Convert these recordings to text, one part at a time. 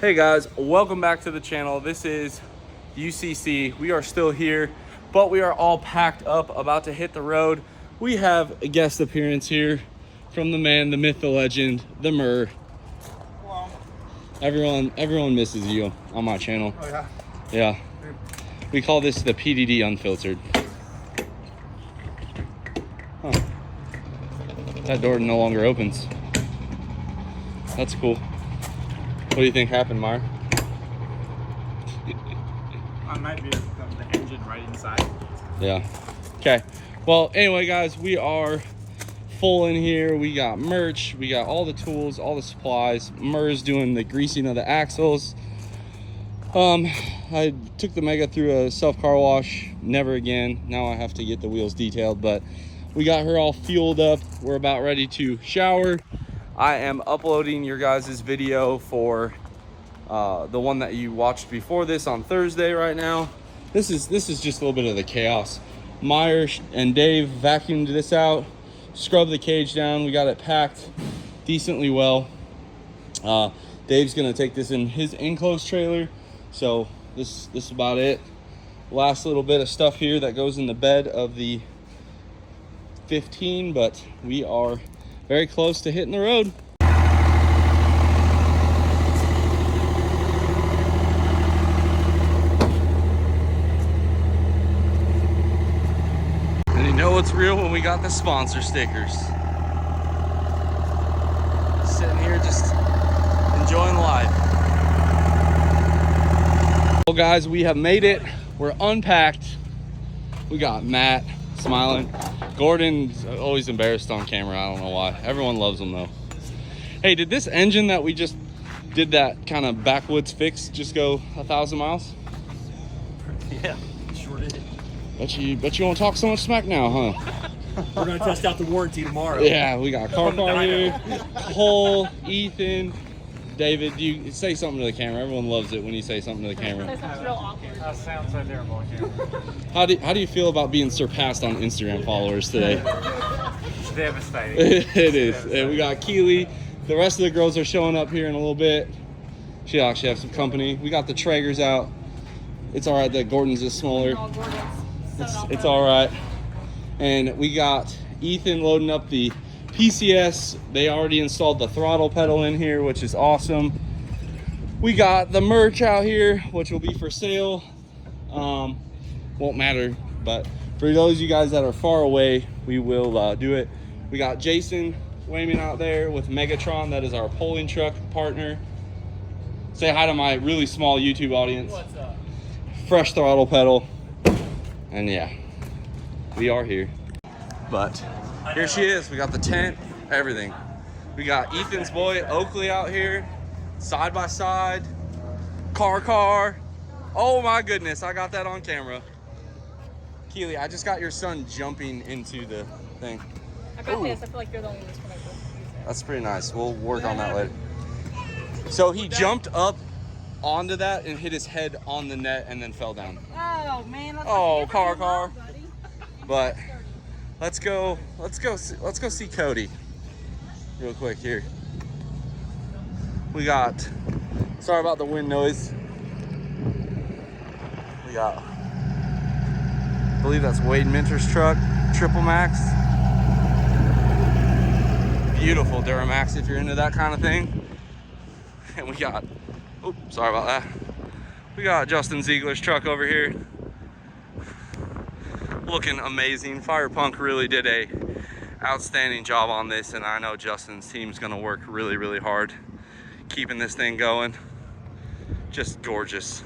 Hey guys, welcome back to the channel. This is UCC. We are still here, but we are all packed up, about to hit the road. We have a guest appearance here from the man, the myth, the legend, the Murr. Hello. Everyone misses you on my channel. Oh yeah? Yeah. We call this the PDD Unfiltered. Huh. That door no longer opens. That's cool. What do you think happened, Mar? I might be the engine right inside. Yeah. Okay. Well, anyway, guys, we are full in here. We got merch. We got all the tools, all the supplies. Murr's doing the greasing of the axles. I took the Mega through a self-car wash. Never again. Now I have to get the wheels detailed, but we got her all fueled up. We're about ready to shower. I am uploading your guys' video for the one that you watched before this on Thursday right now. This is just a little bit of the chaos. Myers and Dave vacuumed this out, scrubbed the cage down. We got it packed decently well. Dave's gonna take this in his enclosed trailer. So this is about it. Last little bit of stuff here that goes in the bed of the 15, but we are very close to hitting the road. And you know what's real when we got the sponsor stickers. Sitting here just enjoying life. Well guys, we have made it. We're unpacked. We got Matt smiling. Gordon's always embarrassed on camera. I don't know why. Everyone loves him though. Hey, did this engine that we just did that kind of backwoods fix just go 1,000 miles? Yeah, sure did. Bet you won't talk so much smack now, huh? We're gonna test out the warranty tomorrow. Yeah, we got car here. Cole, Ethan, David. You say something to the camera. Everyone loves it when you say something to the camera. That's real awkward. That sounds so terrible on camera. How do you feel about being surpassed on Instagram followers today? It's devastating. It is. And we got Keely. The rest of the girls are showing up here in a little bit. She'll actually have some company. We got the Traegers out. It's all right that Gordon's is smaller. It's all right. And we got Ethan loading up the PCS. They already installed the throttle pedal in here, which is awesome. We got the merch out here, which will be for sale. Won't matter, but for those of you guys that are far away, we will do it. We got Jason Weyman out there with Megatron. That is our polling truck partner. Say hi to my really small YouTube audience. What's up? Fresh throttle pedal. And yeah, we are here. But here she is. We got the tent, everything. We got Ethan's boy Oakley out here, side by side, car. Oh my goodness, I got that on camera. Keely, I just got your son jumping into the thing. I got this. I feel like you're the only one that's gonna use it. That's pretty nice. We'll work on that later. So he jumped up onto that and hit his head on the net and then fell down. Oh man. That's Oh, like car. buddy. But let's go see Cody real quick here. We got, sorry about the wind noise. We got, I believe that's Wade Minter's truck, Triple Max. Beautiful Duramax if you're into that kind of thing. And we got, oh, sorry about that. We got Justin Ziegler's truck over here. Looking amazing. Fire Punk really did a outstanding job on this, and I know Justin's team's gonna work really hard keeping this thing going. Just gorgeous.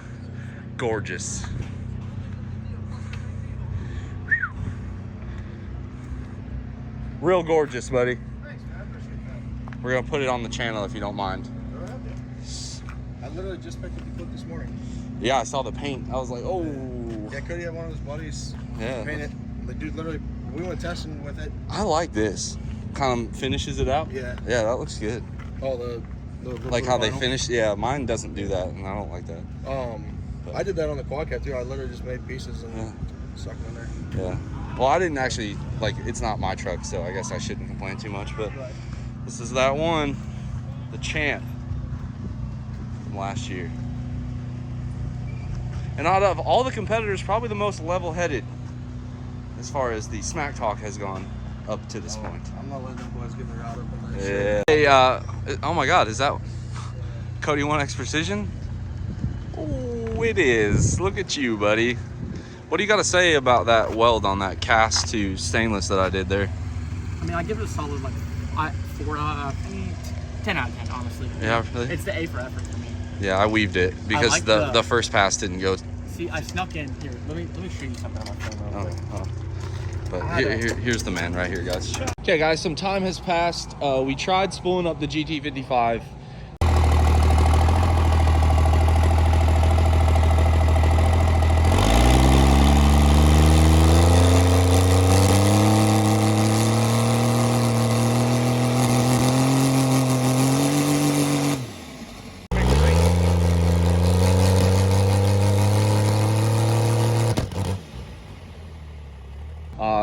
Real gorgeous, buddy. Thanks, man. I appreciate that. We're gonna put it on the channel if you don't mind. Go ahead, dude. I literally just picked up the clip this morning. Yeah, I saw the paint. I was like, oh. Yeah, Cody had one of his buddies paint it. The dude literally, we went testing with it. I like this. Kind of finishes it out. Yeah. Yeah, that looks good. Oh, the Like how they vinyl. finish. Yeah, mine doesn't do that, and I don't like that. I did that on the quad cat too. I literally just made pieces and stuck them in there. Yeah. Well, I didn't actually, like, it's not my truck, so I guess I shouldn't complain too much, but Right. this is that one, the champ. from last year. And out of all the competitors, probably the most level-headed as far as the smack talk has gone up to this point. I'm not letting them boys get their route up on that Yeah. Hey, oh my God, is that Cody 1X Precision? Oh, it is. Look at you, buddy. What do you got to say about that weld on that cast to stainless that I did there? I mean, I give it a solid like 10 out of 10, honestly. Yeah, really? It's the A for effort for me. Yeah, I weaved it because like the first pass didn't go. See, I snuck in here. Let me show you something on my phone real quick. But here's the man right here, guys. Okay, guys, some time has passed. We tried spooling up the GT55.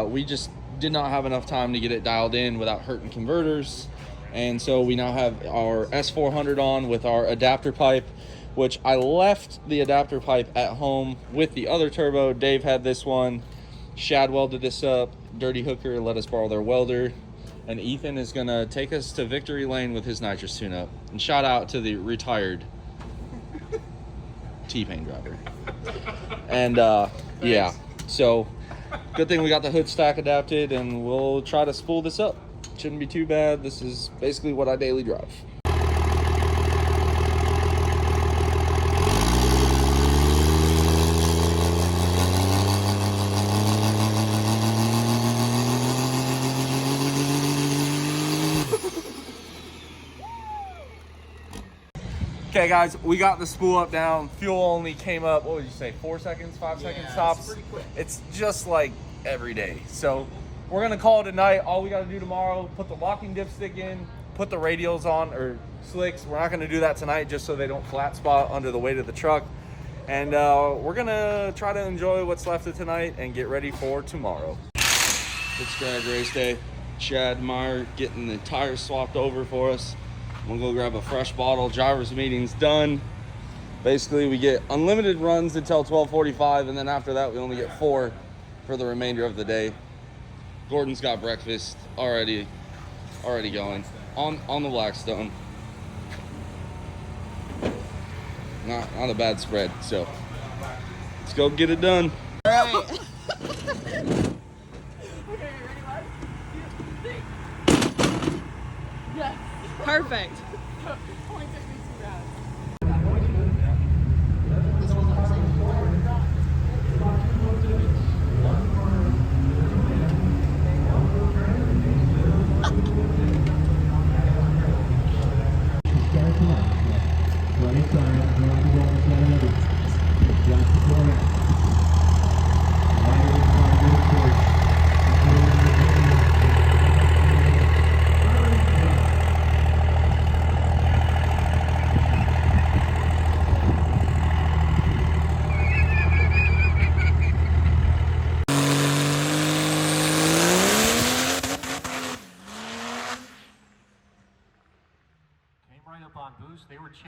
We just did not have enough time to get it dialed in without hurting converters. And so we now have our S400 on with our adapter pipe, which I left the adapter pipe at home with the other turbo. Dave had this one. Shad welded this up. Dirty Hooker let us borrow their welder. And Ethan is going to take us to Victory Lane with his nitrous tune-up. And shout out to the retired T-Pain driver. And yeah, so good thing we got the hood stack adapted, and we'll try to spool this up. Shouldn't be too bad. This is basically what I daily drive. Okay guys, we got the spool up down. Fuel only came up, what would you say, 4 seconds, 5 seconds tops? It's pretty quick. It's just like every day. So we're gonna call it a night. All we gotta do tomorrow, put the locking dipstick in, put the radials on, or slicks. We're not gonna do that tonight just so they don't flat spot under the weight of the truck. And we're gonna try to enjoy what's left of tonight and get ready for tomorrow. It's drag race day. Chad Meyer getting the tires swapped over for us. I'm gonna go grab a fresh bottle. Driver's meeting's done. Basically, we get unlimited runs until 12:45, and then after that, we only get 4 for the remainder of the day. Gordon's got breakfast already going on the Blackstone. Not a bad spread. So let's go get it done. All right. Yes. Perfect.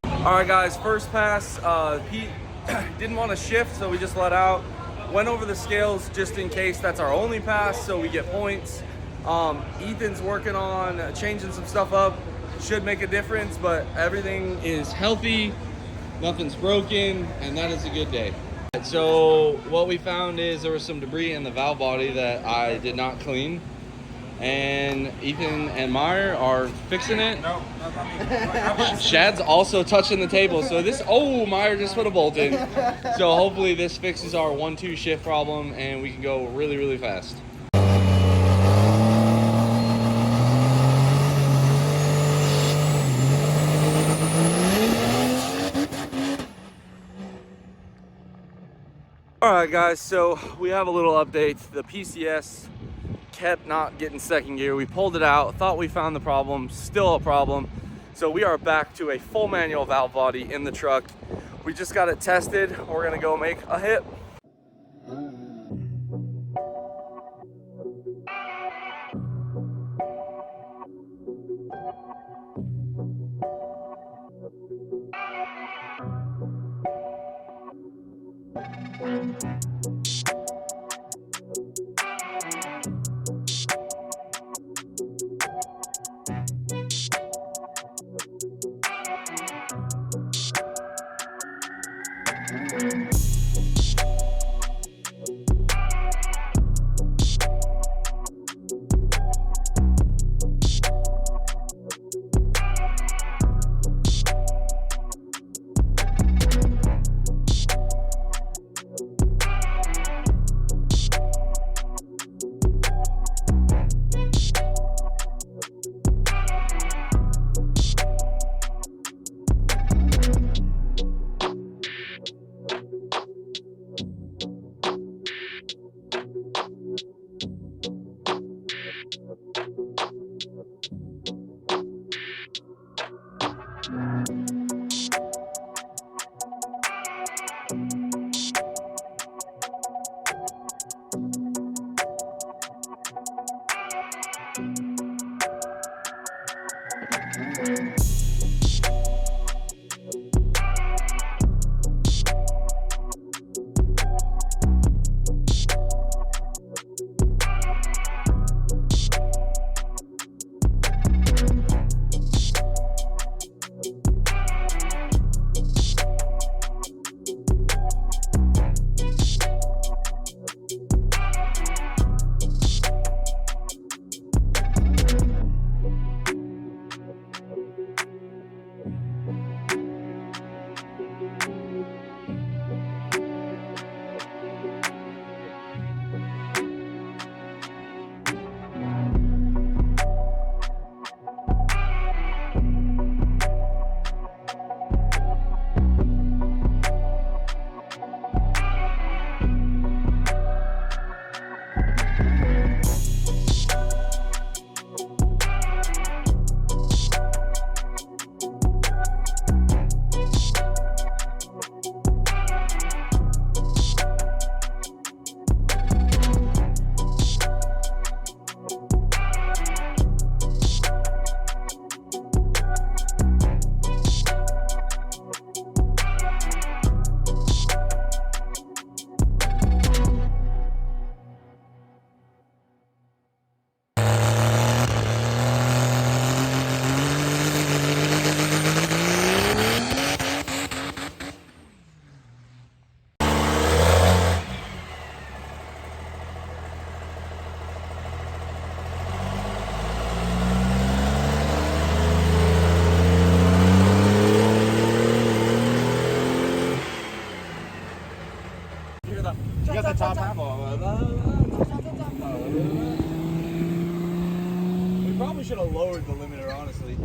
All right, guys, first pass. Pete didn't want to shift, so we just let out. Went over the scales just in case that's our only pass, so we get points. Ethan's working on changing some stuff up. Should make a difference, but everything is healthy. Nothing's broken, and that is a good day. So what we found is there was some debris in the valve body that I did not clean. And Ethan and Meyer are fixing it. Shad's also touching the table. So Meyer just put a bolt in. So hopefully this fixes our 1-2 shift problem and we can go really, really fast. All right, guys, so we have a little update. The PCS kept not getting second gear. We pulled it out, thought we found the problem, still a problem. So we are back to a full manual valve body in the truck. We just got it tested. We're gonna go make a hit. You got the top half on. We probably should have lowered the limiter, honestly.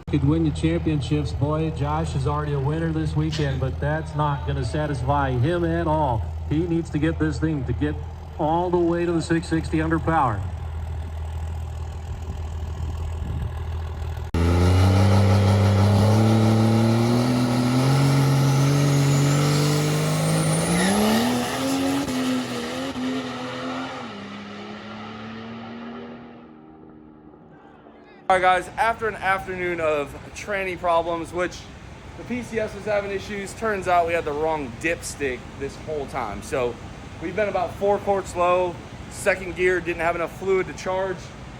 Could win you championships, boy. Josh is already a winner this weekend, but that's not going to satisfy him at all. He needs to get this thing to get all the way to the 660 under power. Alright guys, after an afternoon of tranny problems, which the PCS was having issues, turns out we had the wrong dipstick this whole time. So we've been about 4 quarts low, second gear didn't have enough fluid to charge.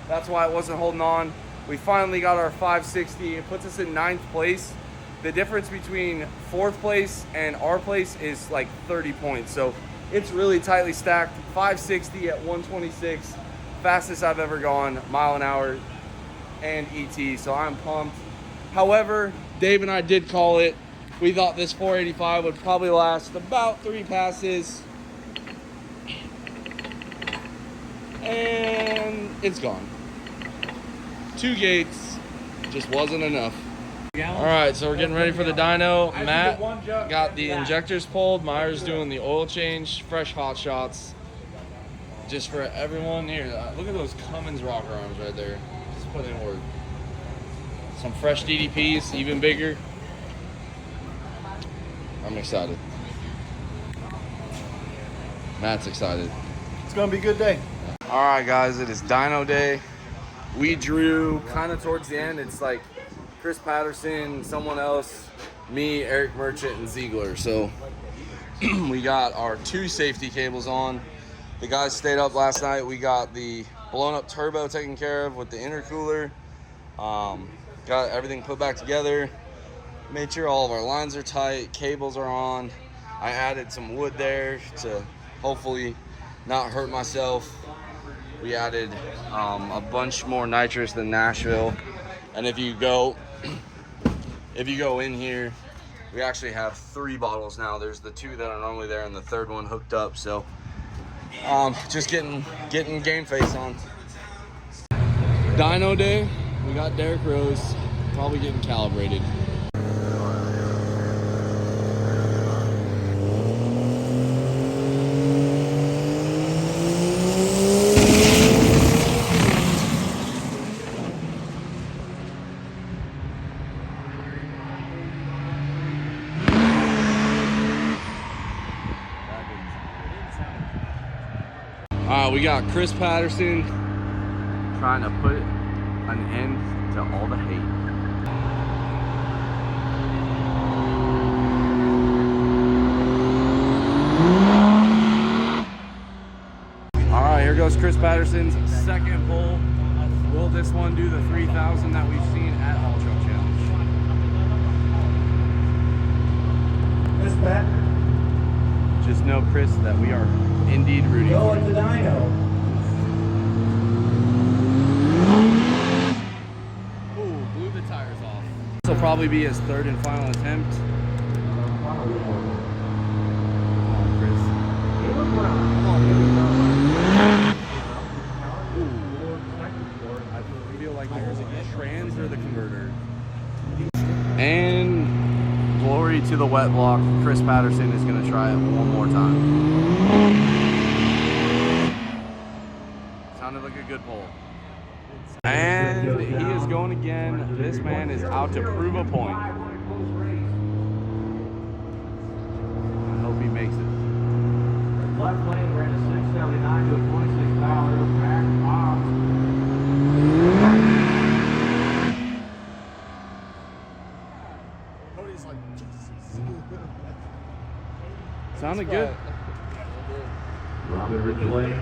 That's why it wasn't holding on. We finally got our 560. It puts us in 9th place. The difference between 4th place and our place is like 30 points. So it's really tightly stacked. 560 at 126, fastest I've ever gone, mile an hour. And ET, so I'm pumped. However, Dave and I did call it. We thought this 485 would probably last about 3 passes. And it's gone. 2 gates just wasn't enough. All right, so we're getting ready for the dyno. Matt got the injectors pulled. Myers doing the oil change, fresh hot shots. Just for everyone here. Look at those Cummins rocker arms right there. Put in work. Some fresh DDPs, even bigger. I'm excited. Matt's excited. It's gonna be a good day. All right, guys, it is dyno day. We drew kind of towards the end. It's like Chris Patterson, someone else, me, Eric Merchant, and Ziegler. So we got our 2 safety cables on. The guys stayed up last night. We got the blown up turbo taken care of with the intercooler. Got everything put back together. Made sure all of our lines are tight, cables are on. I added some wood there to hopefully not hurt myself. We added a bunch more nitrous than Nashville. And if you go in here, we actually have 3 bottles now. There's the 2 that are normally there and the 3rd one hooked up. So just getting game face on. Dyno day, we got Derek Rose, probably getting calibrated. We got Chris Patterson trying to put an end to all the hate. All right, here goes Chris Patterson's second pole. Will this one do the 3,000 that we've seen at All Truck Challenge? Chris Pat. Just know, Chris, that we are indeed rooting for Going you. to Dyno. Ooh, blew the tires off. This will probably be his third and final attempt. Come on, Chris. I feel like there's a trans or the converter. And glory to the wet block. Chris Patterson is going to try it one more time. Sounded like a good pull. And he is going again. This man is out to prove a point. I hope he makes it. Left lane ran a 679 to a 26 power back off. Cody's like, Jesus. Sounded good. Robert Ridgely.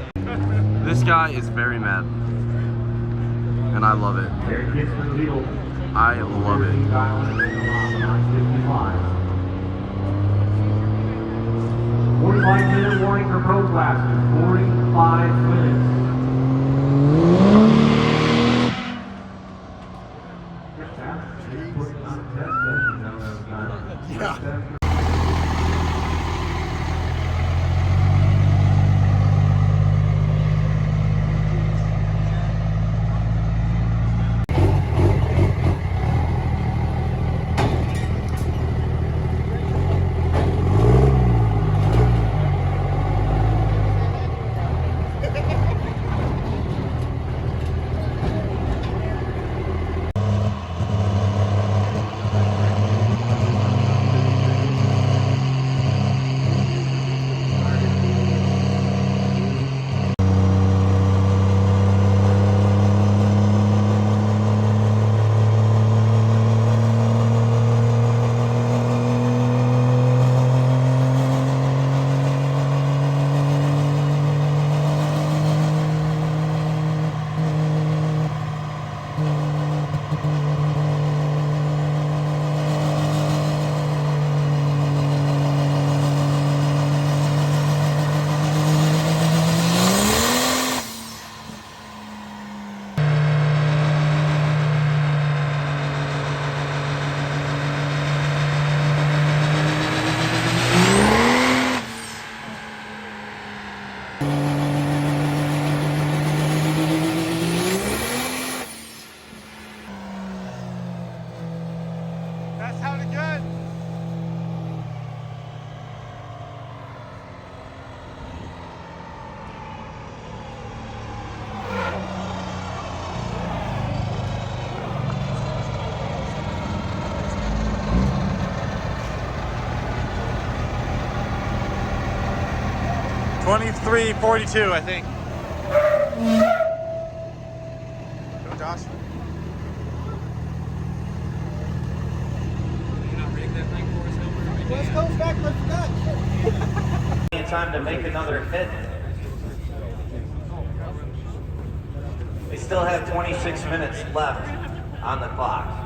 This guy is very mad. And I love it. Here kicks the wheel. I love it. 45-minute warning for pro classes. 45 minutes. Yeah. That sounded good. $23.42, I think. Go, Josh. West Coast back, let's go. Time to make another hit. They still have 26 minutes left on the clock.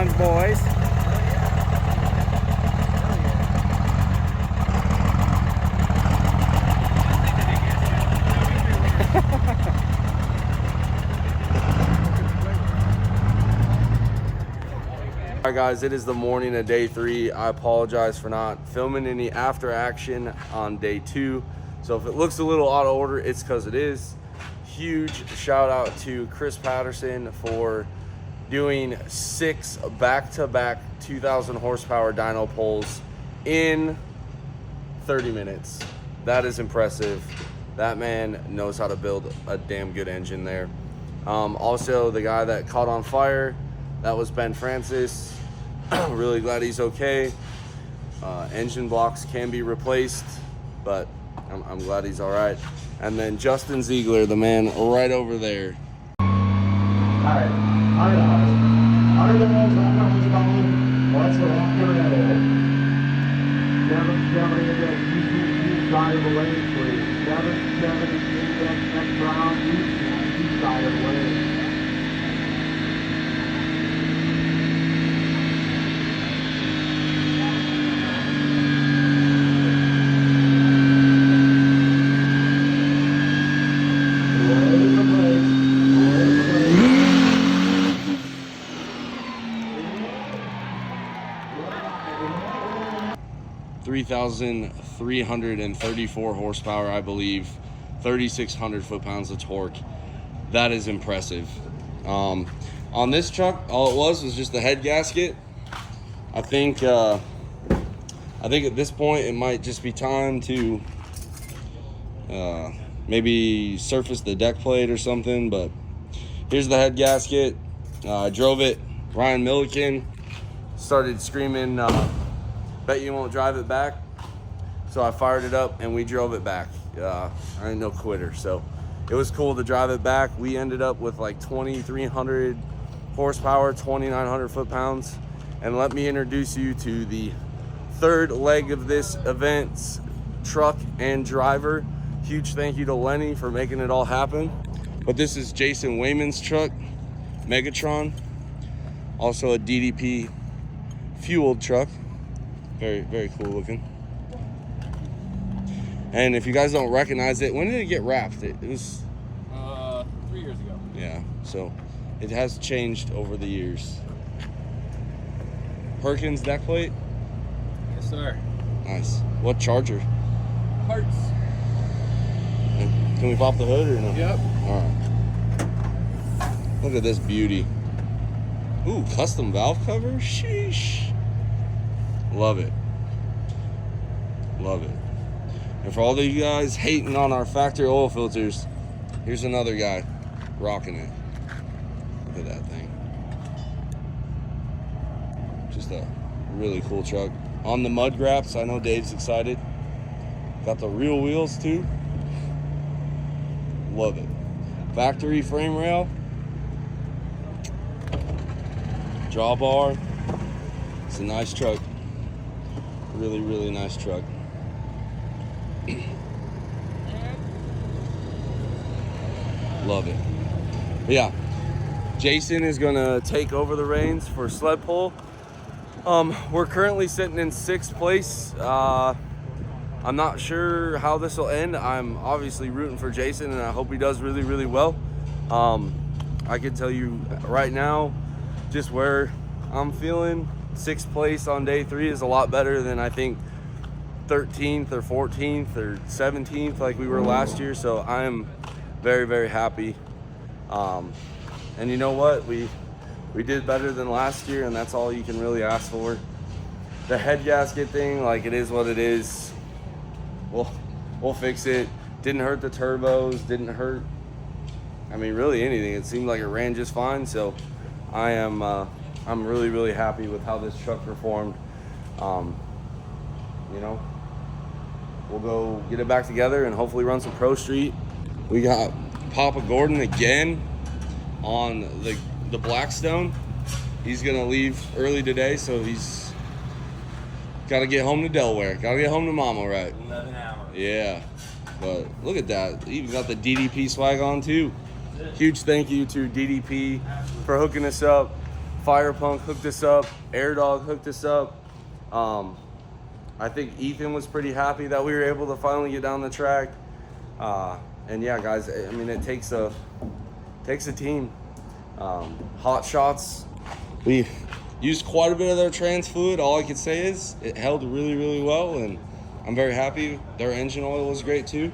times, boys. All right, guys, it is the morning of day 3. I apologize for not filming any after action on day 2. So if it looks a little out of order, it's because it is. Huge shout out to Chris Patterson for doing 6 back-to-back 2,000 horsepower dyno pulls in 30 minutes. That is impressive. That man knows how to build a damn good engine there. Also, the guy that caught on fire, that was Ben Francis. Really glad he's okay. Engine blocks can be replaced, but I'm glad he's all right. And then Justin Ziegler, the man right over there. All right, let's go off the rail. 770 east side of the lane, please. 770 next round, east side of the lane. $3,334 horsepower, I believe, 3,600 foot-pounds of torque. That is impressive. On this truck, all it was just the head gasket. I think at this point it might just be time to maybe surface the deck plate or something. But here's the head gasket. I drove it. Ryan Milliken started screaming, "Bet you won't drive it back." So I fired it up and we drove it back. I ain't no quitter, so it was cool to drive it back. We ended up with like 2,300 horsepower, 2,900 foot-pounds. And let me introduce you to the third leg of this event's truck and driver. Huge thank you to Lenny for making it all happen. But this is Jason Weyman's truck, Megatron. Also a DDP fueled truck. Very, very cool looking. And if you guys don't recognize it, when did it get wrapped? It was 3 years ago. Yeah, so it has changed over the years. Perkins deck plate? Yes, sir. Nice. What charger? Parts. Can we pop the hood or no? Yep. All right. Look at this beauty. Ooh, custom valve cover? Sheesh. Love it. Love it. And for all of you guys hating on our factory oil filters, here's another guy rocking it. Look at that thing. Just a really cool truck. On the mud graps, I know Dave's excited. Got the real wheels too. Love it. Factory frame rail. Drawbar. It's a nice truck. Really, really nice truck. Love it. But yeah, Jason is gonna take over the reins for sled pull. We're currently sitting in 6th place. I'm not sure how this will end. I'm obviously rooting for Jason and I hope he does really, really well. I can tell you right now, just where I'm feeling, 6th place on day 3 is a lot better than I think 13th or 14th or 17th like we were last year. So I am very, very happy. And you know what? We did better than last year, and that's all you can really ask for. The head gasket thing, like, it is what it is. We'll fix it. Didn't hurt the turbos, didn't hurt, I mean, really anything. It seemed like it ran just fine. So I'm really, really happy with how this truck performed. You know, we'll go get it back together and hopefully run some Pro Street. We got Papa Gordon again on the Blackstone. He's gonna leave early today, so he's gotta get home to Delaware. Gotta get home to Mama, right? 11 hours. Yeah, but look at that. He even got the DDP swag on too. Huge thank you to DDP for hooking us up Fire Punk hooked us up. Air Dog hooked us up. I think Ethan was pretty happy that we were able to finally get down the track. And yeah, guys, I mean, it takes a team. Hot Shots, we used quite a bit of their trans fluid. All I can say is it held really, really well, and I'm very happy. Their engine oil was great too.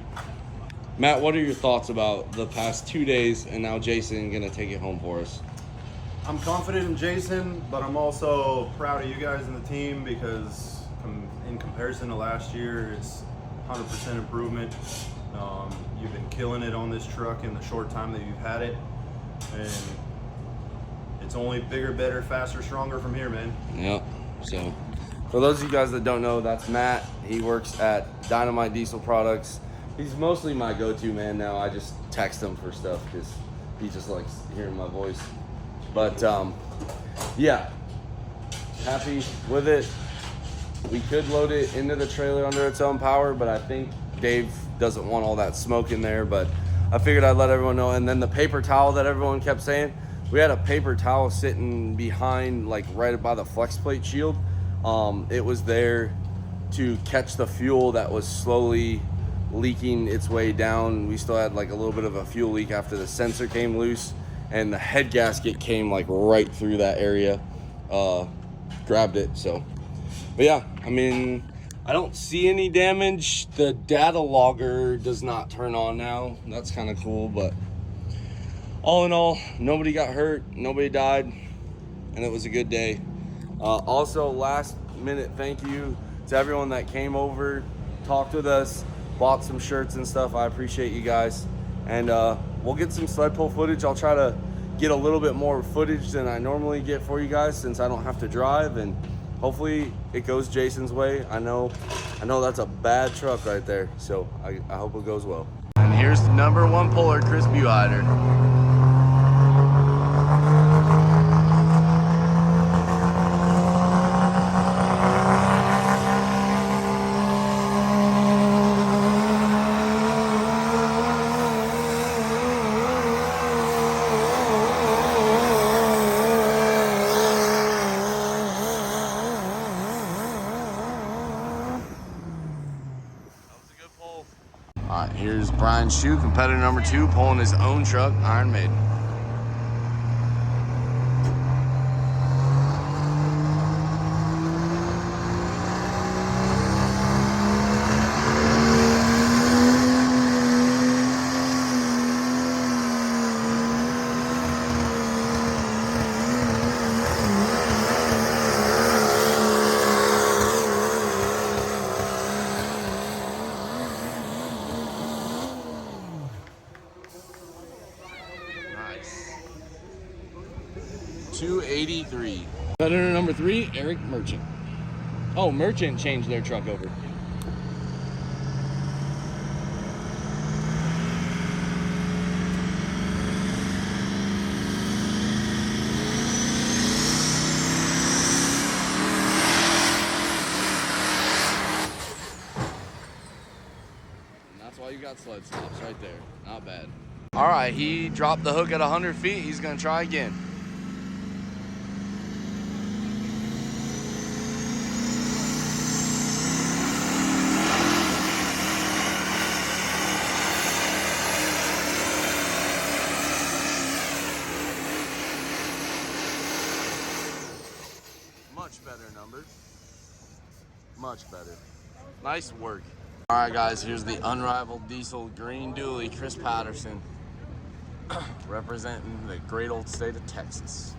Matt, what are your thoughts about the past 2 days and now Jason gonna take it home for us? I'm confident in Jason, but I'm also proud of you guys and the team because in comparison to last year, it's 100% improvement. You've been killing it on this truck in the short time that you've had it, and it's only bigger, better, faster, stronger from here, man. Yep. So for those of you guys that don't know, that's Matt. He works at Dynamite Diesel Products. He's mostly my go-to man now. I just text him for stuff because he just likes hearing my voice. But yeah, happy with it. We could load it into the trailer under its own power, but I think Dave doesn't want all that smoke in there. But I figured I'd let everyone know. And then the paper towel that everyone kept saying, we had a paper towel sitting behind, like right by the flex plate shield. It was there to catch the fuel that was slowly leaking its way down. We still had like a little bit of a fuel leak after the sensor came loose, and the head gasket came like right through that area, grabbed it. So, but yeah, I mean, I don't see any damage. The data logger does not turn on now. That's kind of cool, but all in all, nobody got hurt, nobody died, and it was a good day. Also, last minute thank you to everyone that came over, talked with us, bought some shirts and stuff. I appreciate you guys. And we'll get some sled pull footage. I'll try to get a little bit more footage than I normally get for you guys since I don't have to drive, and hopefully it goes Jason's way. I know that's a bad truck right there, so I hope it goes well. And here's the #1 puller, Chris Buhider. Here's Brian Shue, competitor #2, pulling his own truck, Iron Maiden. Nice. 283. Competitor #3, Eric Merchant. Oh, Merchant changed their truck over. And that's why you got sled stops right there. Not bad. All right, he dropped the hook at 100 feet. He's gonna try again. Much better numbers. Much better. Nice work. All right, guys, here's the unrivaled diesel green dually, Chris Patterson, representing the great old state of Texas.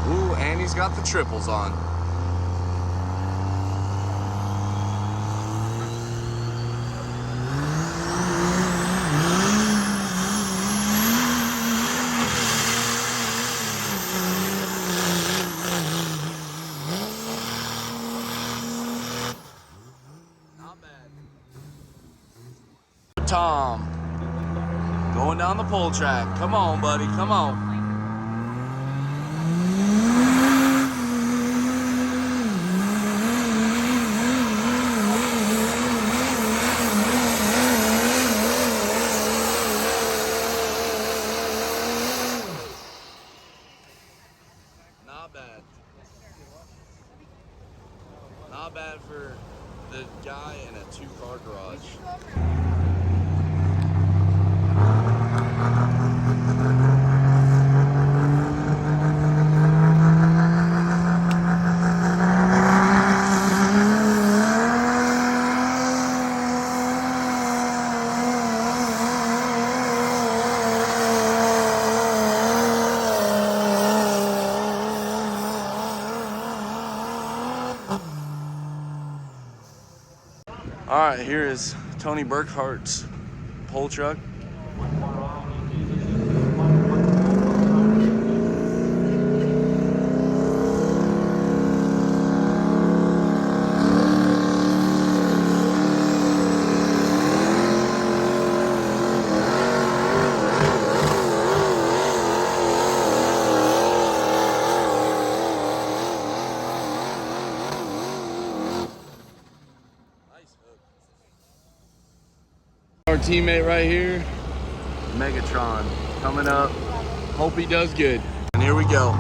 Ooh, and he's got the triples on. Tom, going down the pull track. Come on, buddy, come on. All right, here is Tony Burkhart's pole truck. Our teammate right here, Megatron, coming up. Hope he does good. And here we go.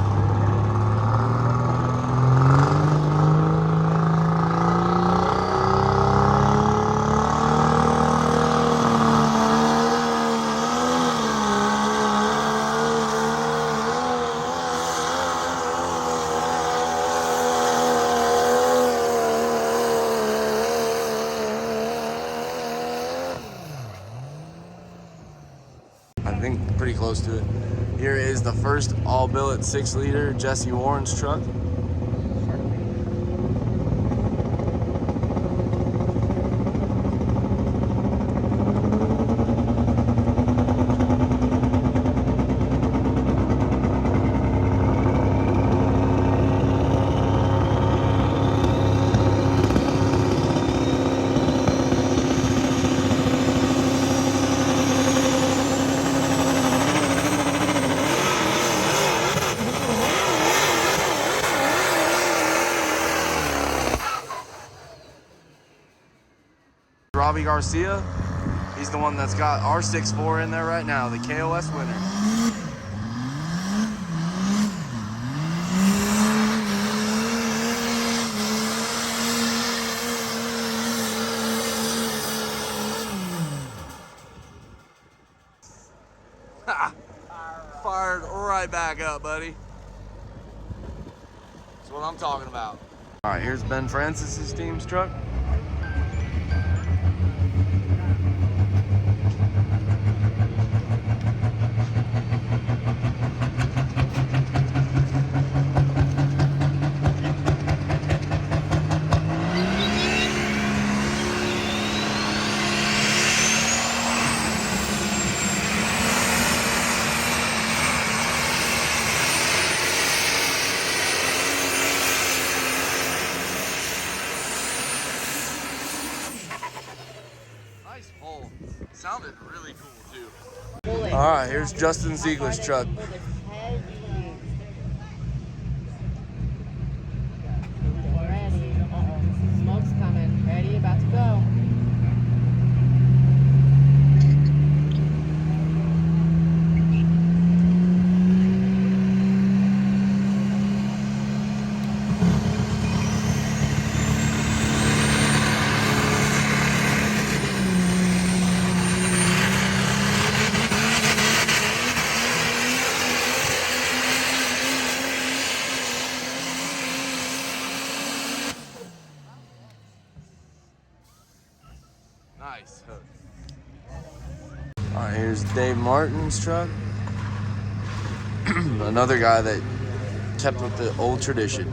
I think pretty close to it. Here is the first all-billet 6-liter Jesse Warren's truck. Robbie Garcia, he's the one that's got our 6.4 in there right now, the KOS winner. Fired right back up, buddy. That's what I'm talking about. All right, here's Ben Francis's team's truck. Nice hole. Sounded really cool too. All right, here's Justin Ziegler's truck. Ready. Smoke's coming. Ready, about to go. Nice hook. All right, here's Dave Martin's truck. Another guy that kept with the old tradition.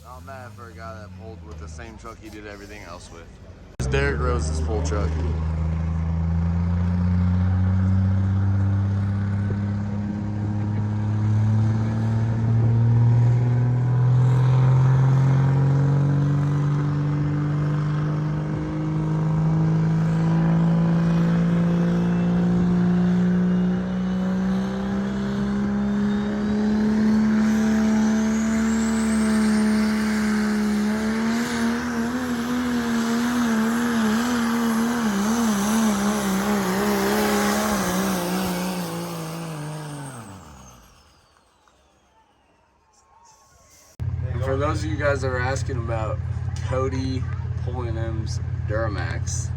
Not mad for a guy that pulled with the same truck he did everything else with. It's Derek Rose's full truck. for those of you guys that are asking about Cody Pulling M's Duramax,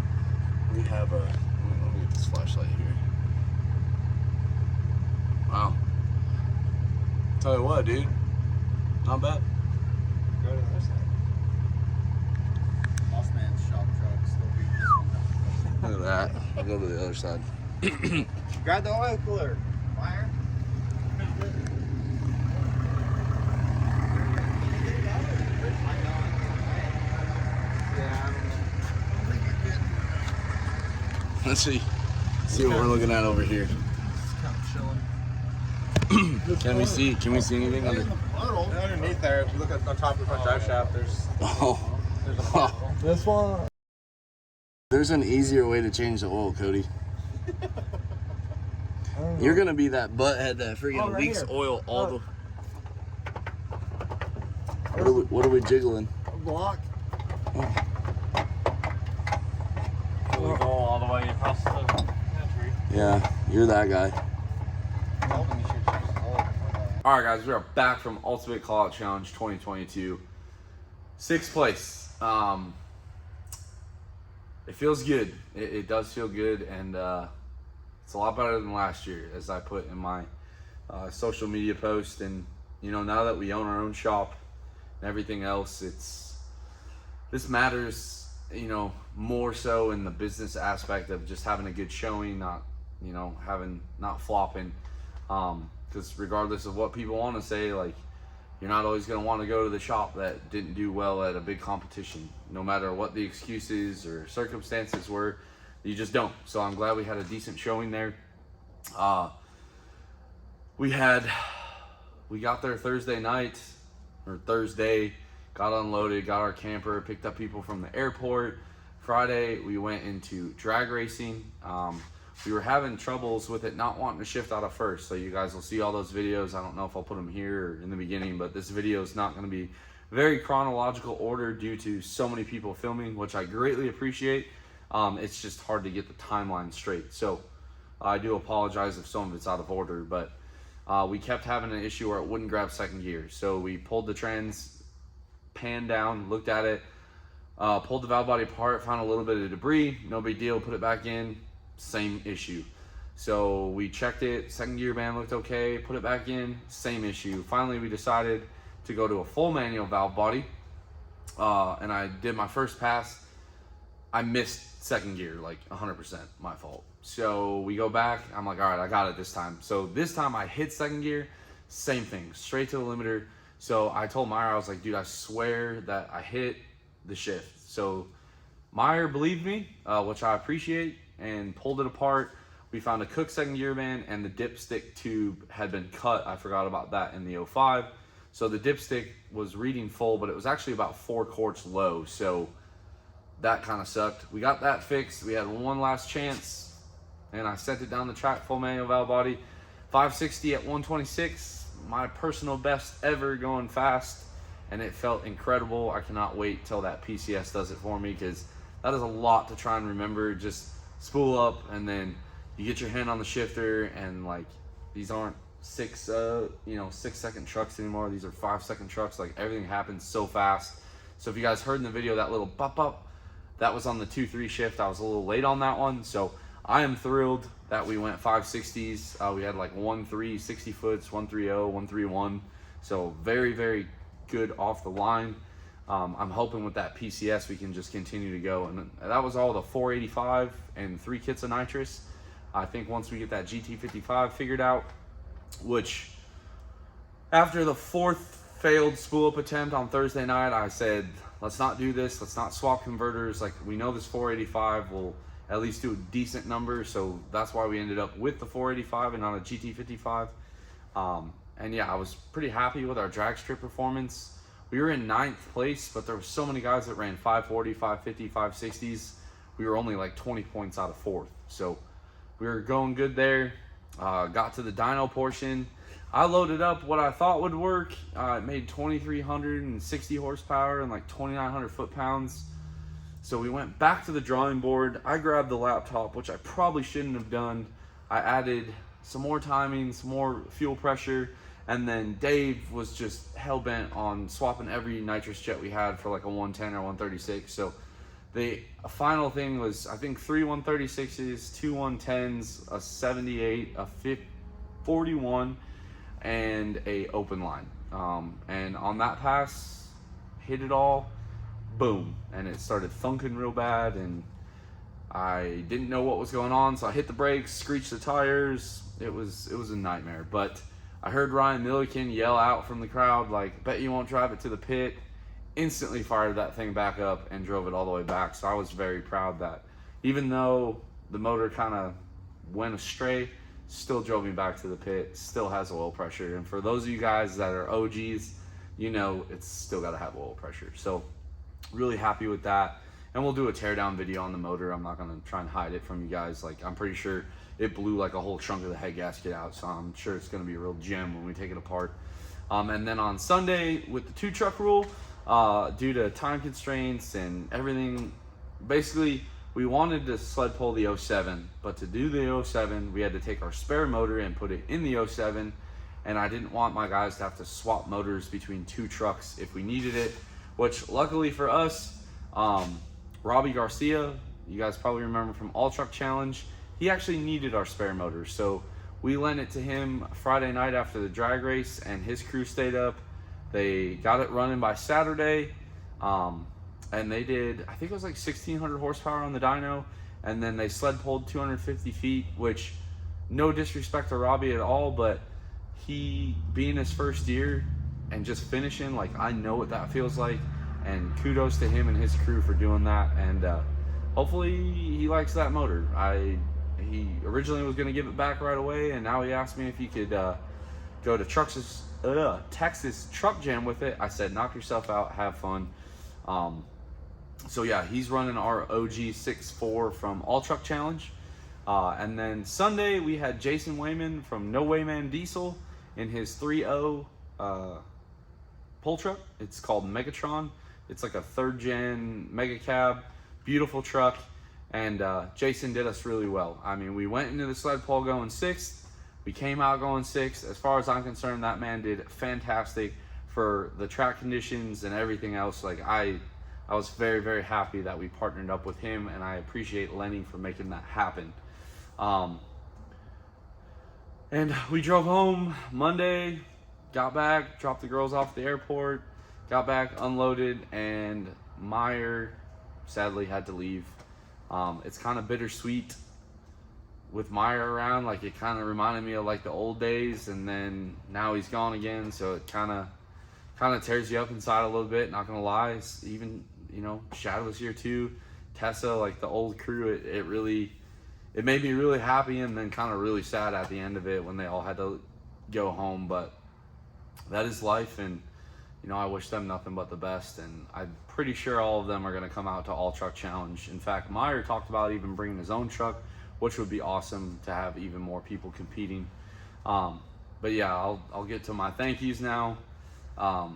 we have a, let me get this flashlight here. Wow. Tell you what, dude, not bad. Go to the other side. Boss man's shop truck still beat this one. Look at that. I'll go to the other side. Grab the oil cooler. Fire. Let's see what we're looking at over here. Can we see anything under? Underneath there, if you look at on top of the front drive shaft, there's Oh. this one. There's an easier way to change the oil, Cody. You're gonna be that butthead that freaking leaks oil all the. What are we jiggling? Block. We go all the way across the country. Yeah, you're that guy. All right, guys, we are back from Ultimate Callout Challenge 2022. 6th place. It feels good. It does feel good, and it's a lot better than last year, as I put in my social media post. And now that we own our own shop and everything else, this matters. More so in the business aspect of just having a good showing, not flopping. Because regardless of what people want to say, like, you're not always going to want to go to the shop that didn't do well at a big competition, no matter what the excuses or circumstances were. You just don't. So I'm glad we had a decent showing there. We got there Thursday, got unloaded, got our camper, picked up people from the airport. Friday, we went into drag racing. We were having troubles with it not wanting to shift out of first. So you guys will see all those videos. I don't know if I'll put them here or in the beginning, but this video is not going to be very chronological order due to so many people filming, which I greatly appreciate. It's just hard to get the timeline straight. So I do apologize if some of it's out of order, but we kept having an issue where it wouldn't grab second gear. So we pulled the trans pan down, looked at it, pulled the valve body apart, found a little bit of debris, no big deal, put it back in, same issue. So we checked it, second gear band looked okay, put it back in, same issue. Finally, we decided to go to a full manual valve body, and I did my first pass. I missed second gear, like 100%, my fault. So we go back, I'm like, all right, I got it this time. So this time I hit second gear, same thing, straight to the limiter. So I told Meyer, I was like, dude, I swear that I hit the shift. So Meyer believed me, which I appreciate, and pulled it apart. We found a cooked second gear band, and the dipstick tube had been cut. I forgot about that in the 05. So the dipstick was reading full, but it was actually about 4 quarts low. So that kind of sucked. We got that fixed. We had one last chance, and I sent it down the track, full manual valve body, 560 at 126, my personal best ever going fast, and it felt incredible. I cannot wait till that PCS does it for me, because that is a lot to try and remember. Just spool up, and then you get your hand on the shifter, and like, these aren't 6-second trucks anymore. These are 5-second trucks. Like, everything happens so fast. So if you guys heard in the video that little bop up, that was on the 2-3 shift. I was a little late on that one. So I am thrilled that we went 560s. We had like 1-3 60 foots, 130, 131. So very, very good off the line. I'm hoping with that PCS we can just continue to go. And that was all the 485 and 3 kits of nitrous. I think once we get that GT55 figured out, which after the 4th failed spool up attempt on Thursday night, I said, let's not do this. Let's not swap converters. Like, we know this 485 will at least do a decent number. So that's why we ended up with the 485 and not a GT55. And yeah, I was pretty happy with our drag strip performance. We were in 9th place, but there were so many guys that ran 540, 550, 560s. We were only like 20 points out of 4th. So we were going good there. Got to the dyno portion. I loaded up what I thought would work. It made 2,360 horsepower and like 2,900 foot-pounds. So we went back to the drawing board. I grabbed the laptop, which I probably shouldn't have done. I added some more timing, some more fuel pressure, And then Dave was just hell-bent on swapping every nitrous jet we had for like a 110 or 136. So the final thing was, I think, 3 136s, 2 110s, a 78, a 41, and a open line. And on that pass, hit it all, boom, and it started thunking real bad, and I didn't know what was going on, so I hit the brakes, screeched the tires. It was a nightmare. But I heard Ryan Milliken yell out from the crowd, like, "Bet you won't drive it to the pit." Instantly fired that thing back up and drove it all the way back. So I was very proud that even though the motor kind of went astray, still drove me back to the pit, still has oil pressure. And for those of you guys that are OGs, you know it's still got to have oil pressure. So really happy with that. And we'll do a teardown video on the motor. I'm not going to try and hide it from you guys. Like, I'm pretty sure it blew like a whole chunk of the head gasket out. So I'm sure it's going to be a real gem when we take it apart. And then on Sunday with the 2-truck rule, due to time constraints and everything, basically we wanted to sled pull the 07, but to do the 07, we had to take our spare motor and put it in the 07. And I didn't want my guys to have to swap motors between 2 trucks if we needed it, which luckily for us, Robbie Garcia, you guys probably remember from All Truck Challenge, he actually needed our spare motor. So we lent it to him Friday night after the drag race, and his crew stayed up. They got it running by Saturday, and they did, I think it was like 1,600 horsepower on the dyno, and then they sled pulled 250 feet, which, no disrespect to Robbie at all, but he, being his first year and just finishing, like, I know what that feels like, and kudos to him and his crew for doing that. And hopefully he likes that motor. He originally was going to give it back right away, and now he asked me if he could go to Texas Truck Jam with it. I said, knock yourself out, have fun. So yeah, he's running our OG 6.4 from All Truck Challenge. And then Sunday we had Jason Weyman from No Weyman Diesel in his 3.0 pull truck. It's called Megatron. It's like a 3rd gen mega cab, beautiful truck. And Jason did us really well. I mean, we went into the sled pull going 6th. We came out going 6th. As far as I'm concerned, that man did fantastic for the track conditions and everything else. Like, I was very, very happy that we partnered up with him, and I appreciate Lenny for making that happen. And we drove home Monday, got back, dropped the girls off at the airport, got back, unloaded, and Meyer sadly had to leave. It's kind of bittersweet with Meyer around. Like, it kind of reminded me of like the old days, and then now he's gone again, so it kind of tears you up inside a little bit, not gonna lie. It's even, you know, Shad was here too, Tessa, like the old crew. It made me really happy, and then kind of really sad at the end of it when they all had to go home. But that is life, and you know, I wish them nothing but the best, and I'm pretty sure all of them are going to come out to All Truck Challenge. In fact, Meyer talked about even bringing his own truck, which would be awesome to have even more people competing. But yeah, I'll get to my thank yous now. I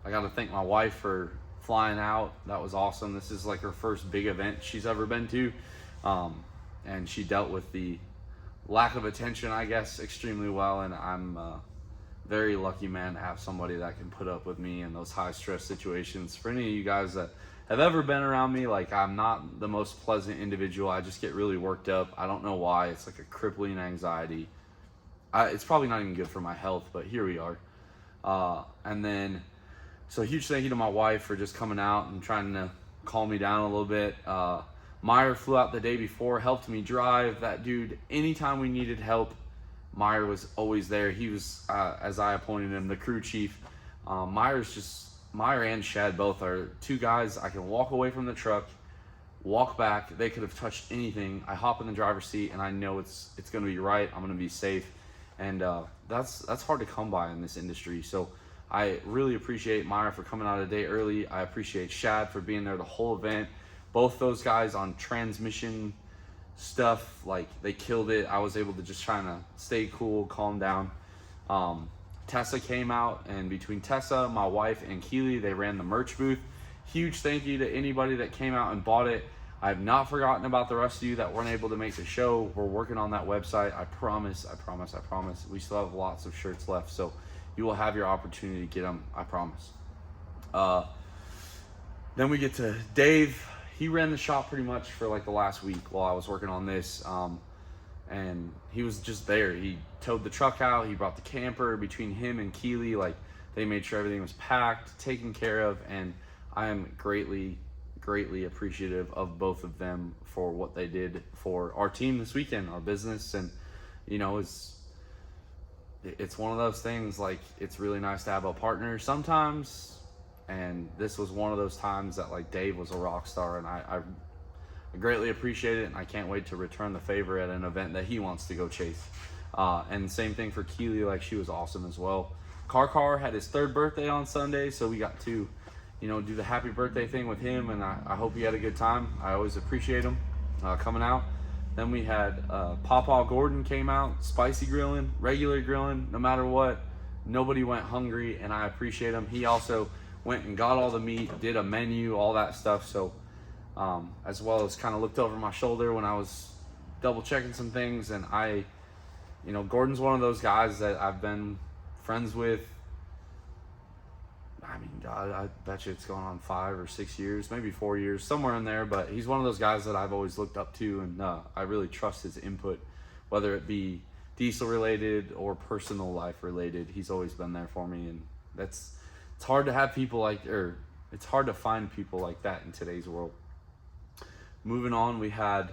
got to thank my wife for flying out. That was awesome. This is like her first big event she's ever been to. And she dealt with the lack of attention, I guess, extremely well. And I'm very lucky, man, to have somebody that can put up with me in those high stress situations. For any of you guys that have ever been around me, like, I'm not the most pleasant individual. I just get really worked up. I don't know why. It's like a crippling anxiety. It's probably not even good for my health, but here we are. And then, so huge thank you to my wife for just coming out and trying to calm me down a little bit. Meyer flew out the day before, helped me drive. That dude, anytime we needed help, Meyer was always there. He was, as I appointed him, the crew chief. Meyer and Shad both are two guys I can walk away from the truck, walk back. They could have touched anything. I hop in the driver's seat and I know it's going to be right. I'm going to be safe. And that's hard to come by in this industry. So I really appreciate Meyer for coming out a day early. I appreciate Shad for being there the whole event. Both those guys on transmission stuff, like, they killed it. I was able to just try to stay cool, calm down. Tessa came out, and between Tessa, my wife, and Keely, they ran the merch booth. Huge thank you to anybody that came out and bought it. I have not forgotten about the rest of you that weren't able to make the show. We're working on that website. I promise. We still have lots of shirts left. So You will have your opportunity to get them, I promise. Then we get to Dave. He ran the shop pretty much for like the last week while I was working on this. And he was just there. He towed the truck out. He brought the camper. Between him and Keely, like, they made sure everything was packed, taken care of, and I am greatly appreciative of both of them for what they did for our team this weekend, our business. And you know, it's one of those things, like, it's really nice to have a partner sometimes, and this was one of those times that, like, Dave was a rock star, and I greatly appreciate it, and I can't wait to return the favor at an event that he wants to go chase. And same thing for Keely, like, she was awesome as well. Car had his 3rd birthday on Sunday, so we got to, you know, do the happy birthday thing with him, and I hope he had a good time. I always appreciate him coming out. Then we had Pawpaw Gordon came out, spicy grilling, regular grilling, no matter what. Nobody went hungry, and I appreciate him. He also went and got all the meat, did a menu, all that stuff. So as well as kind of looked over my shoulder when I was double checking some things. And you know, Gordon's one of those guys that I've been friends with. I mean, God, I bet you it's going on 5 or 6 years, maybe 4 years, somewhere in there. But he's one of those guys that I've always looked up to, and I really trust his input, whether it be diesel related or personal life related. He's always been there for me, and it's hard to have people it's hard to find people like that in today's world. Moving on, we had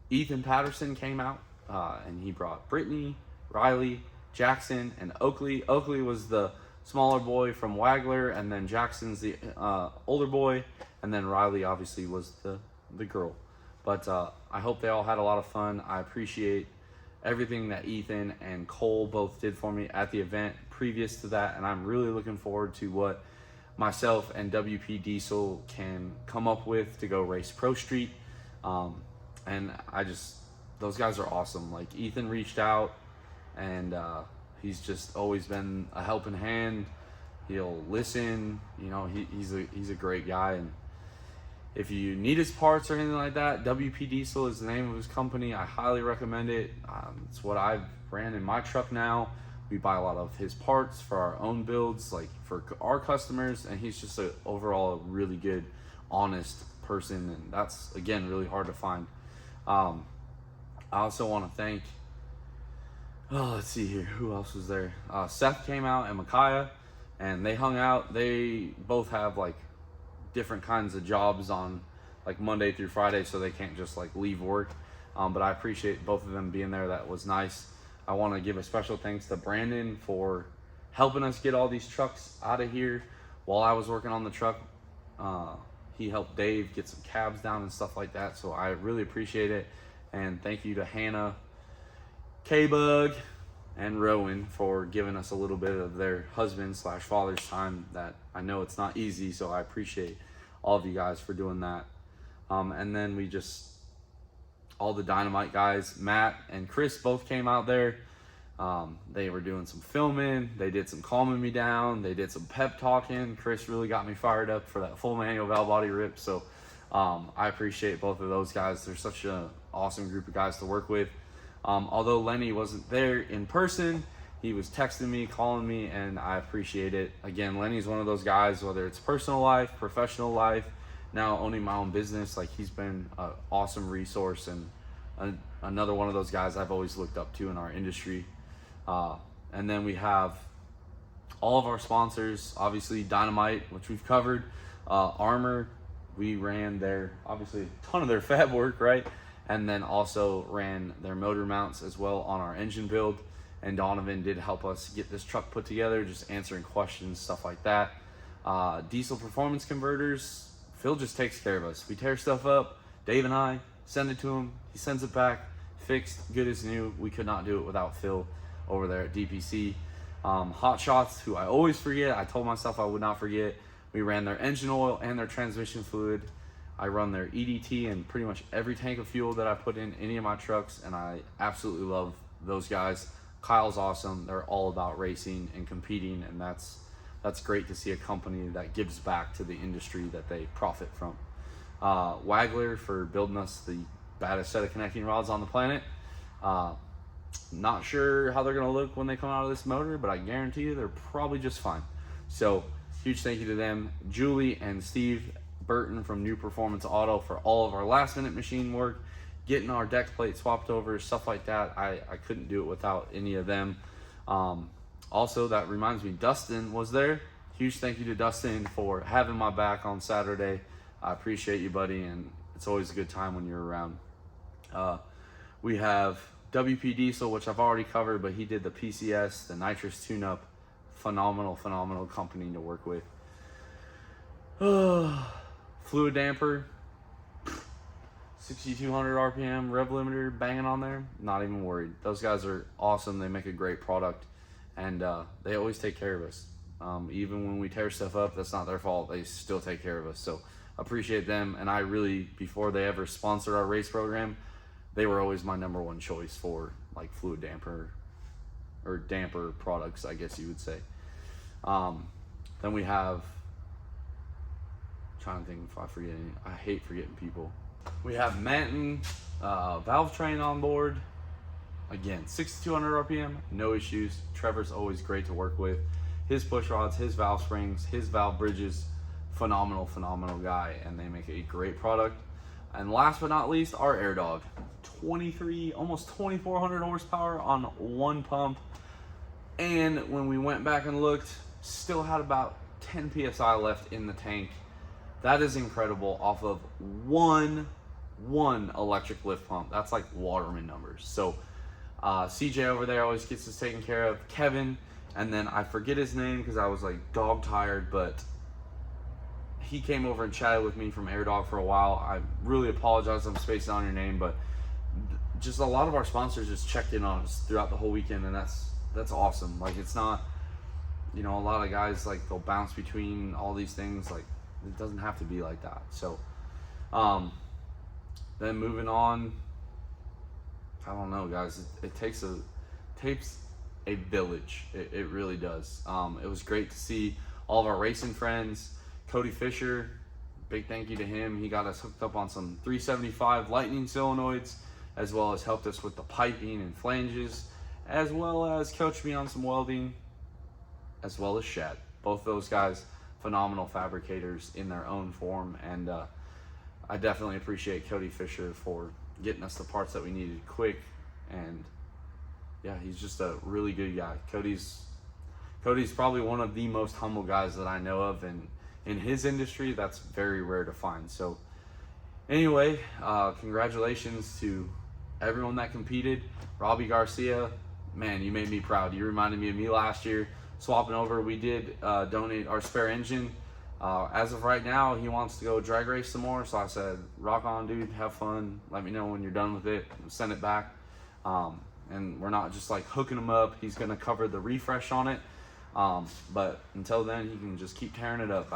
Ethan Patterson came out, and he brought Brittany, Riley, Jackson, and Oakley. Oakley was the smaller boy from Wagler, and then Jackson's the older boy, and then Riley obviously was the girl. But I hope they all had a lot of fun. I appreciate everything that Ethan and Cole both did for me at the event previous to that, and I'm really looking forward to what myself and WP Diesel can come up with to go race Pro Street. And those guys are awesome. Like, Ethan reached out, and he's just always been a helping hand. He'll listen. You know, he's a great guy. And if you need his parts or anything like that, WP Diesel is the name of his company. I highly recommend it. It's what I've ran in my truck now. We buy a lot of his parts for our own builds, like for our customers, and he's just overall a really good, honest person, and that's, again, really hard to find. I also want to thank, let's see here, who else was there? Seth came out and Micaiah, and they hung out. They both have like different kinds of jobs on like Monday through Friday, so they can't just like leave work. But I appreciate both of them being there. That was nice. I want to give a special thanks to Brandon for helping us get all these trucks out of here while I was working on the truck. He helped Dave get some cabs down and stuff like that, so I really appreciate it. And thank you to Hannah, K-Bug, and Rowan for giving us a little bit of their husband/father's time. That I know it's not easy, so I appreciate all of you guys for doing that. And then all the Dynamite guys, Matt and Chris, both came out there. They were doing some filming. They did some calming me down. They did some pep talking. Chris really got me fired up for that full manual valve body rip. So I appreciate both of those guys. They're such an awesome group of guys to work with. Although Lenny wasn't there in person, he was texting me, calling me, and I appreciate it. Again, Lenny's one of those guys, whether it's personal life, professional life, now owning my own business, like, he's been an awesome resource and another one of those guys I've always looked up to in our industry. And then we have all of our sponsors, obviously Dynamite, which we've covered, Armor, we ran obviously a ton of their fab work, right? And then also ran their motor mounts as well on our engine build. And Donovan did help us get this truck put together, just answering questions, stuff like that. Diesel performance converters, Phil just takes care of us. We tear stuff up, Dave and I send it to him, he sends it back, fixed, good as new. We could not do it without Phil over there at DPC. Hot Shots, who I always forget, I told myself I would not forget. We ran their engine oil and their transmission fluid. I run their EDT and pretty much every tank of fuel that I put in any of my trucks, and I absolutely love those guys. Kyle's awesome. They're all about racing and competing, and that's great to see a company that gives back to the industry that they profit from. Wagler for building us the baddest set of connecting rods on the planet. Not sure how they're going to look when they come out of this motor, but I guarantee you they're probably just fine. So huge thank you to them. Julie and Steve Burton from New Performance Auto for all of our last minute machine work, getting our deck plate swapped over, stuff like that. I couldn't do it without any of them. Also, that reminds me, Dustin was there. Huge thank you to Dustin for having my back on Saturday. I appreciate you, buddy, and it's always a good time when you're around. We have WP Diesel, which I've already covered, but he did the PCS, the nitrous tune-up. Phenomenal company to work with. Fluid damper, 6,200 RPM, rev limiter banging on there. Not even worried. Those guys are awesome. They make a great product, and they always take care of us. Even when we tear stuff up, that's not their fault. They still take care of us. So appreciate them. And I really, before they ever sponsored our race program, they were always my number one choice for like fluid damper or damper products, I guess you would say. Then we have, trying to think if I forget any. I hate forgetting people. We have Manton valve train on board. Again, 6,200 RPM, no issues. Trevor's always great to work with. His push rods, his valve springs, his valve bridges, phenomenal guy, and they make a great product. And last but not least, our Air Dog, 23, almost 2,400 horsepower on one pump. And when we went back and looked, still had about 10 PSI left in the tank. That is incredible off of one electric lift pump. That's like Waterman numbers. So CJ over there always gets this taken care of. Kevin, and then I forget his name because I was like dog tired, but he came over and chatted with me from Air Dog for a while. I really apologize, I'm spacing on your name, but just a lot of our sponsors just checked in on us throughout the whole weekend, and that's awesome. Like, it's not, you know, a lot of guys, like, they'll bounce between all these things. Like, it doesn't have to be like that. So then moving on, I don't know, guys, it takes a village. It really does. It was great to see all of our racing friends. Cody Fisher, big thank you to him. He got us hooked up on some 375 Lightning solenoids, as well as helped us with the piping and flanges, as well as coached me on some welding, as well as Shad. Both those guys, phenomenal fabricators in their own form, and I definitely appreciate Cody Fisher for getting us the parts that we needed quick. And yeah, he's just a really good guy. Cody's probably one of the most humble guys that I know of, and in his industry, that's very rare to find. So anyway, congratulations to everyone that competed. Robbie Garcia, man, you made me proud. You reminded me of me last year, swapping over. We did donate our spare engine. As of right now, he wants to go drag race some more, so I said, rock on, dude, have fun. Let me know when you're done with it, send it back. And we're not just like hooking him up. He's gonna cover the refresh on it. But until then, he can just keep tearing it up.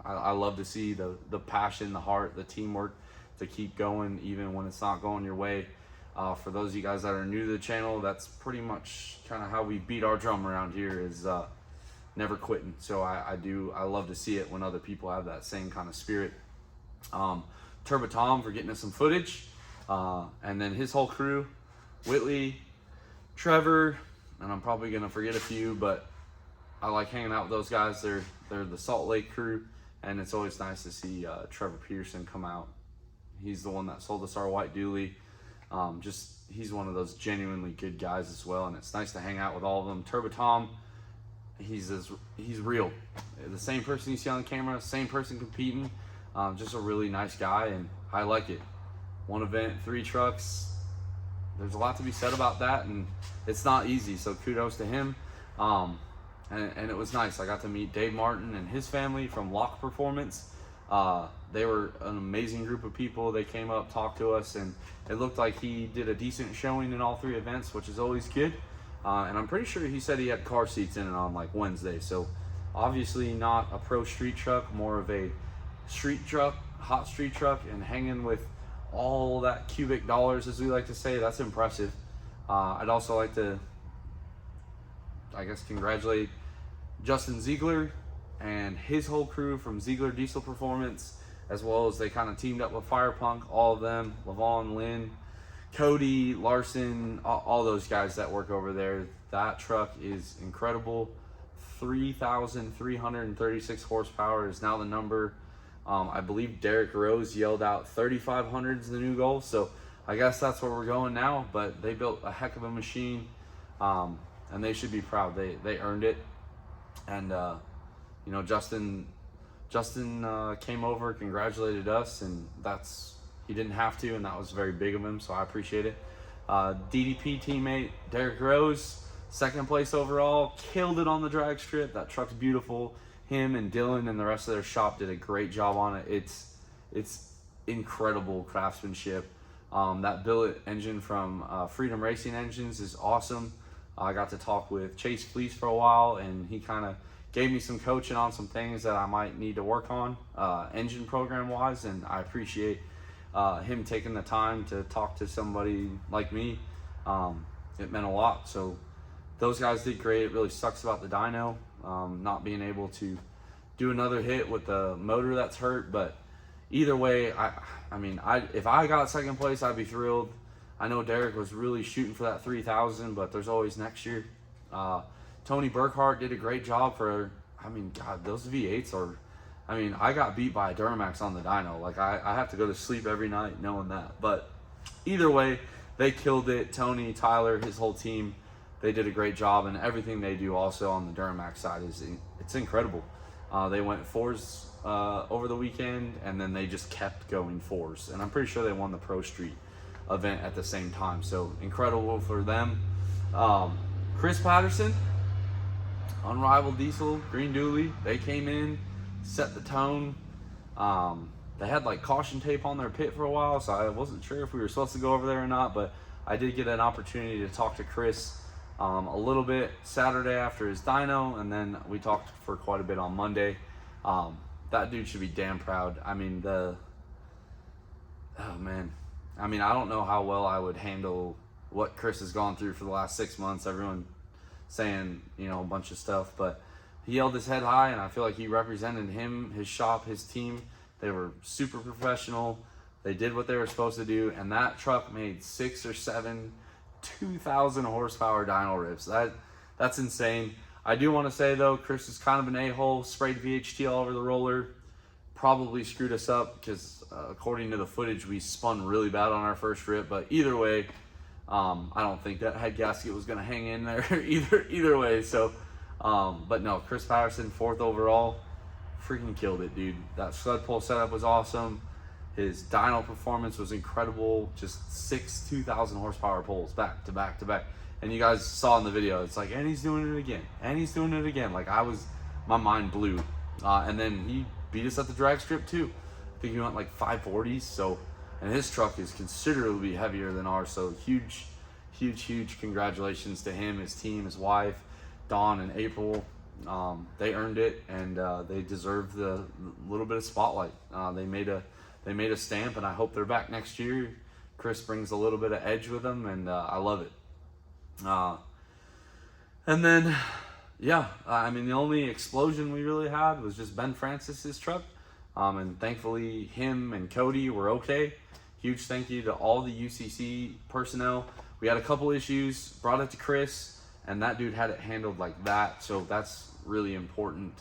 I love to see the passion, the heart, the teamwork to keep going even when it's not going your way. For those of you guys that are new to the channel, that's pretty much kind of how we beat our drum around here, is never quitting. So I love to see it when other people have that same kind of spirit. Turbo Tom for getting us some footage, and then his whole crew, Whitley, Trevor, and I'm probably gonna forget a few, but I like hanging out with those guys. They're the Salt Lake crew, and it's always nice to see Trevor Peterson come out. He's the one that sold us our white dually. He's one of those genuinely good guys as well, and it's nice to hang out with all of them. Turbo Tom, he's real. The same person you see on the camera, same person competing. Just a really nice guy, and I like it. One event, 3 trucks. There's a lot to be said about that, and it's not easy, so kudos to him. And it was nice. I got to meet Dave Martin and his family from Lock Performance. They were an amazing group of people. They came up, talked to us, and it looked like he did a decent showing in all 3 events, which is always good. And I'm pretty sure he said he had car seats in it on like Wednesday. So obviously not a pro street truck, more of a street truck, hot street truck, and hanging with all that cubic dollars, as we like to say. That's impressive. I'd also like to, I guess, congratulate Justin Ziegler and his whole crew from Ziegler Diesel Performance, as well as they kind of teamed up with Firepunk, all of them, Lavon, Lynn, Cody, Larson, all those guys that work over there. That truck is incredible. 3,336 horsepower is now the number. I believe Derek Rose yelled out 3,500 is the new goal. So I guess that's where we're going now. But they built a heck of a machine, and they should be proud. They earned it. And you know, Justin came over, congratulated us, and he didn't have to, and that was very big of him, so I appreciate it. DDP teammate Derek Rose, 2nd place overall, killed it on the drag strip. That truck's beautiful. Him and Dylan and the rest of their shop did a great job on it. It's incredible craftsmanship. That billet engine from Freedom Racing Engines is awesome. I got to talk with Chase Fleece for a while, and he kind of gave me some coaching on some things that I might need to work on engine program wise, and I appreciate him taking the time to talk to somebody like me. It meant a lot. So those guys did great. It really sucks about the dyno not being able to do another hit with the motor that's hurt, but either way, I mean, if I got 2nd place, I'd be thrilled. I know Derek was really shooting for that 3,000, but there's always next year. Tony Burkhart did a great job I mean, God, those V8s are, I mean, I got beat by a Duramax on the dyno. Like, I have to go to sleep every night knowing that. But either way, they killed it. Tony, Tyler, his whole team, they did a great job, and everything they do also on the Duramax side it's incredible. They went 4s over the weekend, and then they just kept going 4s. And I'm pretty sure they won the Pro Street event at the same time. So incredible for them. Chris Patterson, Unrivaled Diesel, Green Dooley, they came in, set the tone. They had like caution tape on their pit for a while, so I wasn't sure if we were supposed to go over there or not, but I did get an opportunity to talk to Chris a little bit Saturday after his dyno, and then we talked for quite a bit on Monday. That dude should be damn proud. I mean, oh man. I mean, I don't know how well I would handle what Chris has gone through for the last 6 months. Everyone saying, you know, a bunch of stuff, but he held his head high, and I feel like he represented him, his shop, his team. They were super professional. They did what they were supposed to do, and that truck made 6 or 7 2,000 horsepower dyno rips. That's insane. I do want to say though, Chris is kind of an a-hole, sprayed VHT all over the roller, probably screwed us up because according to the footage, we spun really bad on our first rip, but either way, I don't think that head gasket was going to hang in there either way. So, but no, Chris Patterson, 4th overall, freaking killed it, dude. That sled pull setup was awesome. His dyno performance was incredible. Just 6 2,000 horsepower pulls back to back to back. And you guys saw in the video, it's like, and he's doing it again. And he's doing it again. Like my mind blew. And then he beat us at the drag strip too. I think he went like 540s. So, and his truck is considerably heavier than ours. So huge congratulations to him, his team, his wife, Dawn and April. They earned it, and they deserve the little bit of spotlight. They made a stamp, and I hope they're back next year. Chris brings a little bit of edge with them, and I love it. And then, yeah, I mean, the only explosion we really had was just Ben Francis's truck, and thankfully him and Cody were okay. Huge thank you to all the UCC personnel. We had a couple issues, brought it to Chris, and that dude had it handled like that. So that's really important,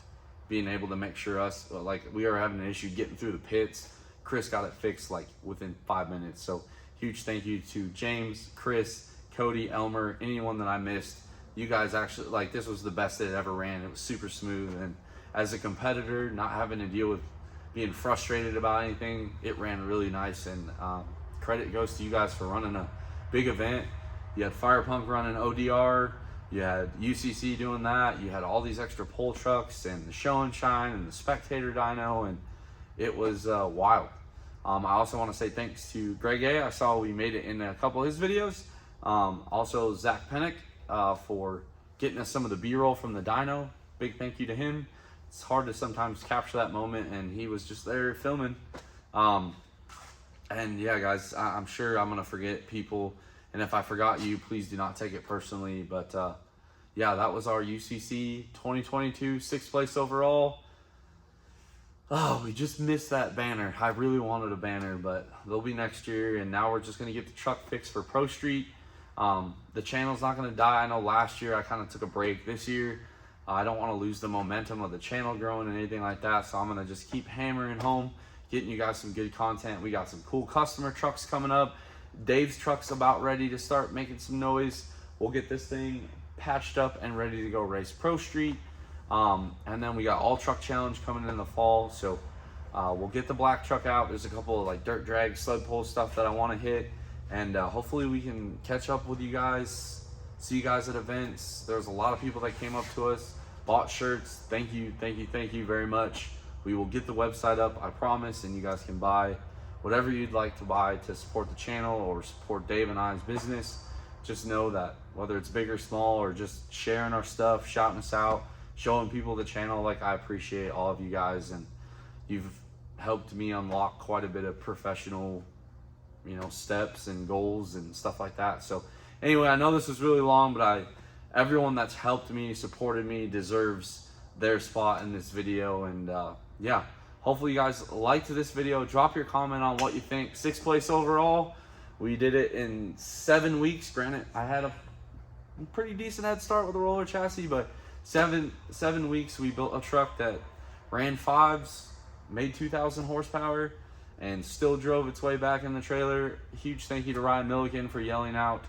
being able to make sure like we were having an issue getting through the pits. Chris got it fixed like within 5 minutes. So huge thank you to James, Chris, Cody, Elmer, anyone that I missed. You guys actually, like, this was the best it ever ran. It was super smooth, and as a competitor, not having to deal with being frustrated about anything, it ran really nice. And credit goes to you guys for running a big event. You had Fire Punk running ODR, you had UCC doing that, you had all these extra pull trucks and the show and shine and the spectator dyno, and it was wild. I also want to say thanks to Greg A. I saw we made it in a couple of his videos. Also Zach Pennick for getting us some of the B-roll from the dyno. Big thank you to him. It's hard to sometimes capture that moment, and he was just there filming. And yeah, guys, I'm sure I'm gonna forget people, and if I forgot you, please do not take it personally. But yeah, that was our UCC 2022 6th place overall. Oh, we just missed that banner. I really wanted a banner, but they'll be next year. And now we're just going to get the truck fixed for Pro Street. The channel's not going to die. I know last year I kind of took a break. This year, I don't want to lose the momentum of the channel growing and anything like that. So I'm going to just keep hammering home, getting you guys some good content. We got some cool customer trucks coming up. Dave's truck's about ready to start making some noise. We'll get this thing patched up and ready to go race Pro Street. And then we got All Truck Challenge coming in the fall. So we'll get the black truck out. There's a couple of like dirt drag, sled pull stuff that I want to hit. And hopefully we can catch up with you guys, see you guys at events. There's a lot of people that came up to us, bought shirts. Thank you very much. We will get the website up, I promise, and you guys can buy whatever you'd like to buy to support the channel or support Dave and I's business. Just know that whether it's big or small or just sharing our stuff, shouting us out, showing people the channel, like, I appreciate all of you guys, and you've helped me unlock quite a bit of professional, you know, steps and goals and stuff like that. So anyway, I know this was really long, but everyone that's helped me, supported me, deserves their spot in this video. And yeah, hopefully you guys liked this video. Drop your comment on what you think. 6th place overall. We did it in 7 weeks. Granted, I had a pretty decent head start with a roller chassis, but 7 weeks we built a truck that ran 5s, made 2,000 horsepower, and still drove its way back in the trailer. Huge thank you to Ryan Milliken for yelling out,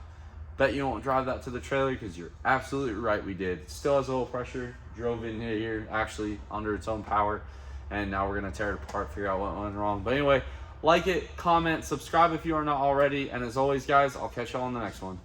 "Bet you won't drive that to the trailer," because you're absolutely right, we did. Still has oil pressure, drove in here actually under its own power, and now we're gonna tear it apart, figure out what went wrong. But anyway, like it, comment, subscribe if you are not already, and as always guys, I'll catch y'all on the next one.